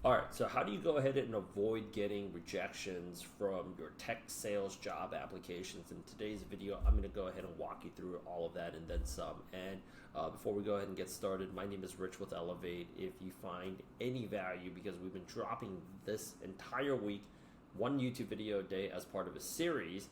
All right, so how do you go ahead and avoid getting rejections from your tech sales job applications? In today's video, I'm going to go ahead and walk you through all of that and then some. And before we go ahead and get started, my name is Rich with Elevate. If you find any value, because we've been dropping this entire week, one YouTube video a day as part of a series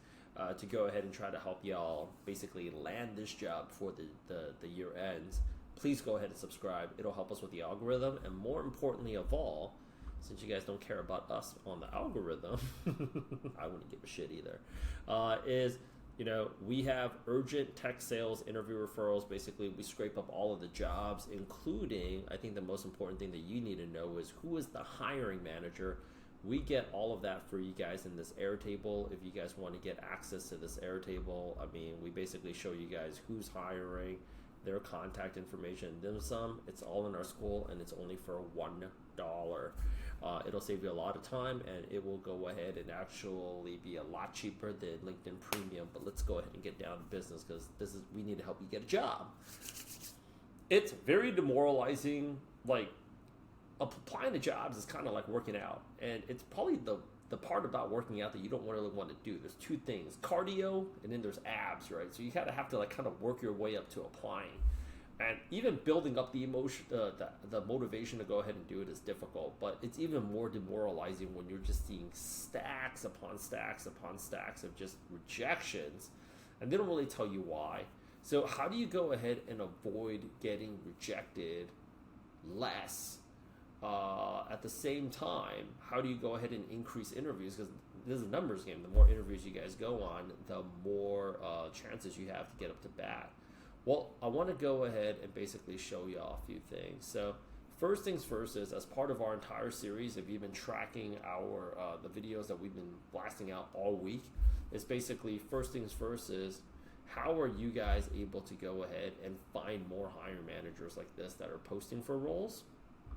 to go ahead and try to help y'all basically land this job before the year ends. Please go ahead and subscribe. It'll help us with the algorithm, and more importantly of all, since you guys don't care about us on the algorithm, I wouldn't give a shit either, we have urgent tech sales interview referrals. Basically, we scrape up all of the jobs, including, I think the most important thing that you need to know is who is the hiring manager. We get all of that for you guys in this Airtable. If you guys want to get access to this Airtable, I mean, we basically show you guys who's hiring, their contact information, then some. It's all in our school, and it's only for $1. It'll save you a lot of time, and it will go ahead and actually be a lot cheaper than LinkedIn Premium. But let's go ahead and get down to business, because we need to help you get a job. It's very demoralizing. Like, applying to jobs is kind of like working out, and it's probably the part about working out that you don't really want to do. There's two things: cardio, and then there's abs, right? So you kind of have to like kind of work your way up to applying, and even building up the emotion, the motivation to go ahead and do it is difficult. But it's even more demoralizing when you're just seeing stacks upon stacks upon stacks of just rejections, and they don't really tell you why. So how do you go ahead and avoid getting rejected less? At the same time, how do you go ahead and increase interviews? Because this is a numbers game. The more interviews you guys go on, the more chances you have to get up to bat. Well, I want to go ahead and basically show you all a few things. So first things first is, as part of our entire series, if you've been tracking our the videos that we've been blasting out all week, is basically first things first is, how are you guys able to go ahead and find more hiring managers like this that are posting for roles?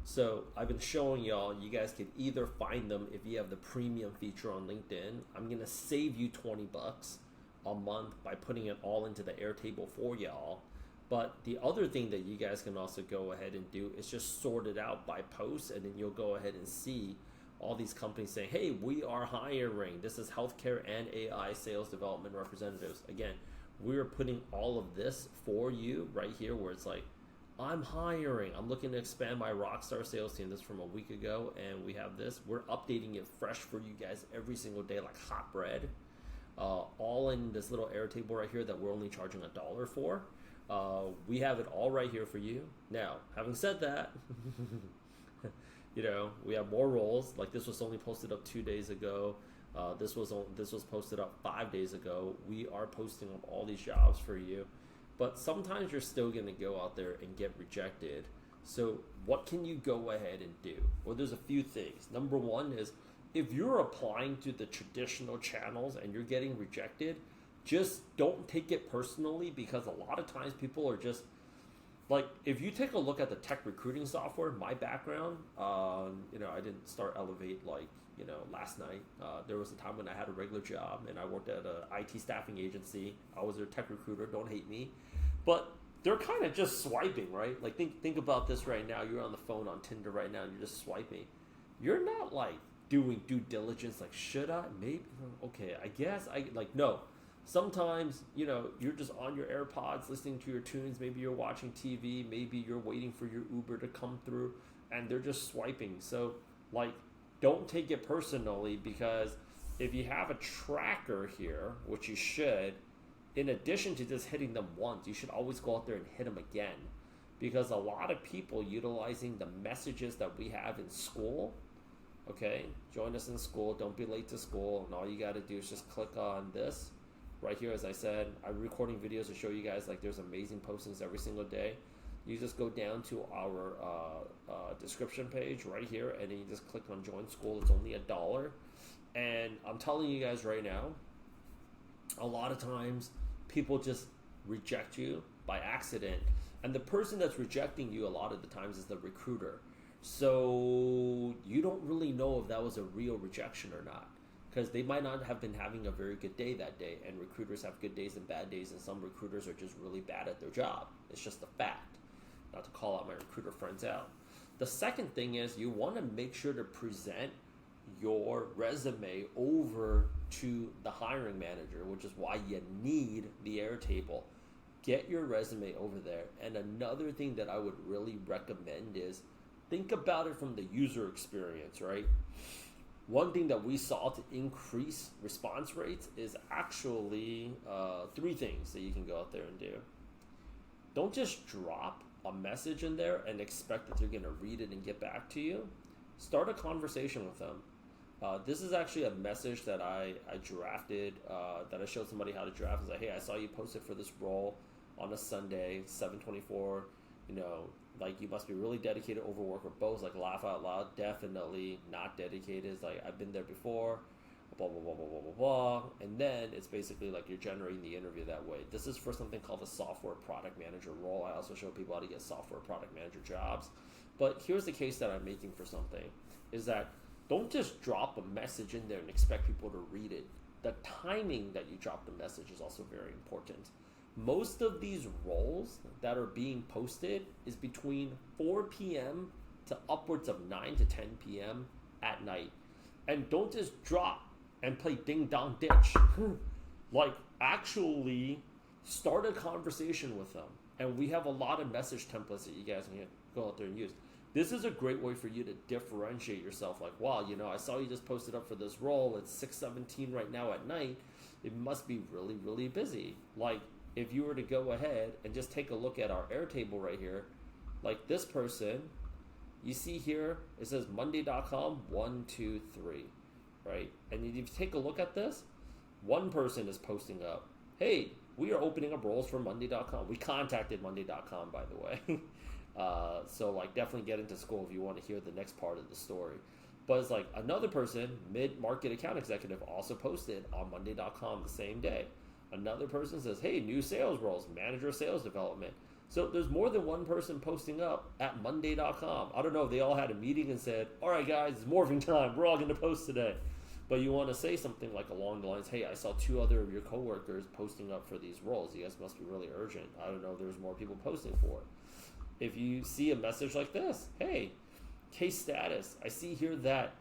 So I've been showing y'all, you guys can either find them if you have the premium feature on LinkedIn. I'm going to save you $20 a month by putting it all into the Airtable for y'all. But the other thing that you guys can also go ahead and do is just sort it out by posts, and then you'll go ahead and see all these companies saying, hey, we are hiring. This is healthcare and AI sales development representatives. Again, we're putting all of this for you right here, where it's like, I'm hiring. I'm looking to expand my Rockstar sales team. This is from a week ago, and we have this. We're updating it fresh for you guys every single day, like hot bread. All in this little Airtable right here that we're only charging $1 for. We have it all right here for you. Now, having said that, we have more roles. Like, this was only posted up 2 days ago. This was posted up 5 days ago. We are posting up all these jobs for you. But sometimes you're still going to go out there and get rejected. So what can you go ahead and do? Well, there's a few things. Number one is, if you're applying to the traditional channels and you're getting rejected, just don't take it personally, because a lot of times people are just like, if you take a look at the tech recruiting software, my background, I didn't start Elevate last night. There was a time when I had a regular job and I worked at an IT staffing agency. I was their tech recruiter. Don't hate me. But they're kind of just swiping, right? Like, think about this right now. You're on the phone on Tinder right now and you're just swiping. You're not like doing due diligence, like, should I? Maybe. Okay, I guess. No. Sometimes, you're just on your AirPods listening to your tunes. Maybe you're watching TV. Maybe you're waiting for your Uber to come through, and they're just swiping. So, don't take it personally, because if you have a tracker here, which you should, in addition to just hitting them once, you should always go out there and hit them again. Because a lot of people utilizing the messages that we have in school, okay, join us in school, don't be late to school, and all you got to do is just click on this. Right here, as I said, I'm recording videos to show you guys, like, there's amazing postings every single day. You just go down to our description page right here, and then you just click on join school. It's only $1. And I'm telling you guys right now, a lot of times people just reject you by accident. And the person that's rejecting you a lot of the times is the recruiter. So you don't really know if that was a real rejection or not, because they might not have been having a very good day that day, and recruiters have good days and bad days, and some recruiters are just really bad at their job. It's just a fact. Not to call out my recruiter friends out. The second thing is you want to make sure to present your resume over to the hiring manager, which is why you need the Airtable. Get your resume over there. And another thing that I would really recommend is think about it from the user experience, right? One thing that we saw to increase response rates is actually 3 things that you can go out there and do. Don't just drop a message in there and expect that they're going to read it and get back to you. Start a conversation with them. This is actually a message that I drafted, that I showed somebody how to draft. I was like, hey, I saw you posted for this role on a Sunday, 7/24. You know, like you must be really dedicated, overworked, or both. Like laugh out loud, definitely not dedicated. It's like I've been there before, blah, blah, blah, blah, blah, blah, blah. And then it's basically like you're generating the interview that way. This is for something called a software product manager role. I also show people how to get software product manager jobs. But here's the case that I'm making for something, is that don't just drop a message in there and expect people to read it. The timing that you drop the message is also very important. Most of these roles that are being posted is between 4 p.m. to upwards of 9 to 10 p.m. at night. And don't just drop and play ding dong ditch. Like actually start a conversation with them. And we have a lot of message templates that you guys can go out there and use. This is a great way for you to differentiate yourself. Like, wow, you know, I saw you just posted up for this role. It's 6:17 right now at night. It must be really, really busy. Like, if you were to go ahead and just take a look at our Airtable right here, like this person, you see here, it says Monday.com 1, 2, 3, right? And if you take a look at this, one person is posting up, hey, we are opening up roles for Monday.com. We contacted Monday.com, by the way. So like definitely get into school if you want to hear the next part of the story. But it's like another person, mid-market account executive, also posted on Monday.com the same day. Another person says, hey, new sales roles, manager of sales development. So there's more than one person posting up at Monday.com. I don't know if they all had a meeting and said, all right, guys, it's morphing time. We're all going to post today. But you want to say something like along the lines, hey, I saw 2 other of your coworkers posting up for these roles. You guys must be really urgent. I don't know if there's more people posting for it. If you see a message like this, hey, case status. I see here that,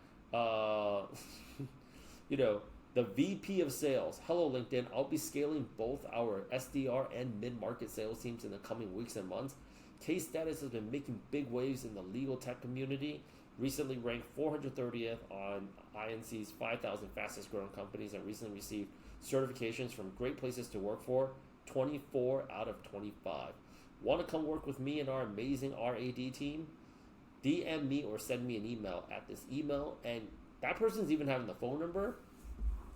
you know, the VP of Sales. Hello, LinkedIn. I'll be scaling both our SDR and mid-market sales teams in the coming weeks and months. Case status has been making big waves in the legal tech community. Recently ranked 430th on INC's 5,000 fastest growing companies, and recently received certifications from Great Places to Work For, 24 out of 25. Want to come work with me and our amazing RAD team? DM me or send me an email at this email, and that person's even having the phone number.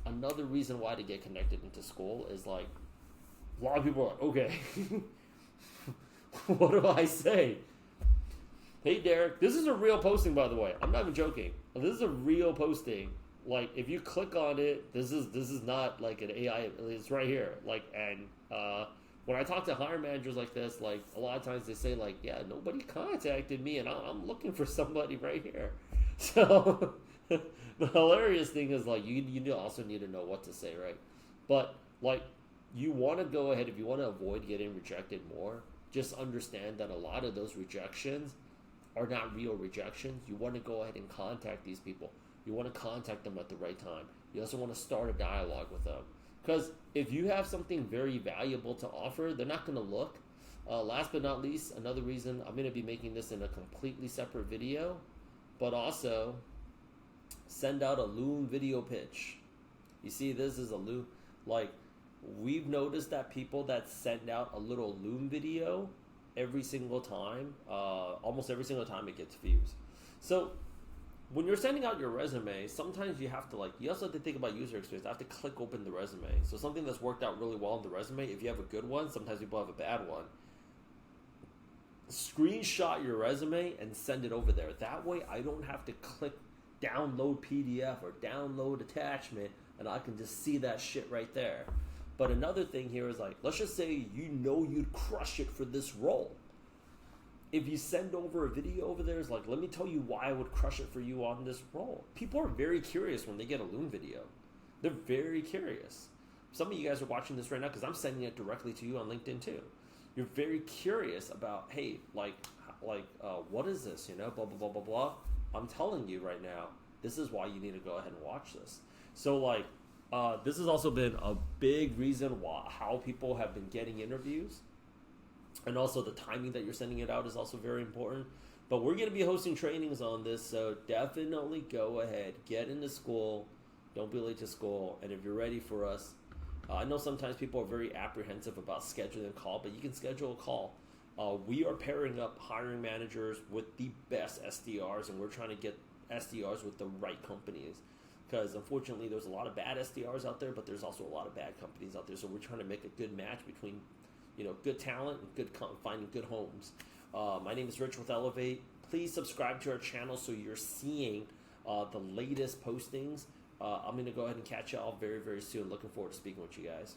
Another reason why to get connected into school is like, a lot of people are like, okay, what do I say? Hey, Derek, this is a real posting, by the way. I'm not even joking. This is a real posting. Like, if you click on it, this is not like an AI. It's right here. Like, and when I talk to hiring managers like this, like a lot of times they say like, yeah, nobody contacted me, and I'm looking for somebody right here. So the hilarious thing is like you also need to know what to say, right? But like you want to go ahead, if you want to avoid getting rejected more, just understand that a lot of those rejections are not real rejections. You want to go ahead and contact these people. You want to contact them at the right time. You also want to start a dialogue with them. Because if you have something very valuable to offer, they're not going to look. Last but not least, another reason, I'm going to be making this in a completely separate video, but also send out a Loom video pitch. You see, this is a Loom. Like, we've noticed that people that send out a little Loom video every single time, almost every single time it gets views. So when you're sending out your resume, sometimes you have to you also have to think about user experience. I have to click open the resume. So something that's worked out really well in the resume, if you have a good one, sometimes people have a bad one. Screenshot your resume and send it over there. That way I don't have to click download PDF or download attachment, and I can just see that shit right there. But another thing here is like, let's just say you know you'd crush it for this role. If you send over a video over there, it's like, let me tell you why I would crush it for you on this role. People are very curious when they get a Loom video. They're very curious. Some of you guys are watching this right now because I'm sending it directly to you on LinkedIn too. You're very curious about, hey, like like, what is this? You know, blah blah blah blah blah. I'm telling you right now, this is why you need to go ahead and watch this. So like, this has also been a big reason why how people have been getting interviews, and also the timing that you're sending it out is also very important. But we're going to be hosting trainings on this, so definitely go ahead, get into school, don't be late to school, and if you're ready for us, I know sometimes people are very apprehensive about scheduling a call, but you can schedule a call. We are pairing up hiring managers with the best SDRs, and we're trying to get SDRs with the right companies. Because unfortunately, there's a lot of bad SDRs out there, but there's also a lot of bad companies out there. So we're trying to make a good match between, good talent and finding good homes. My name is Rich with Elevate. Please subscribe to our channel so you're seeing the latest postings. I'm going to go ahead and catch y'all very, very soon. Looking forward to speaking with you guys.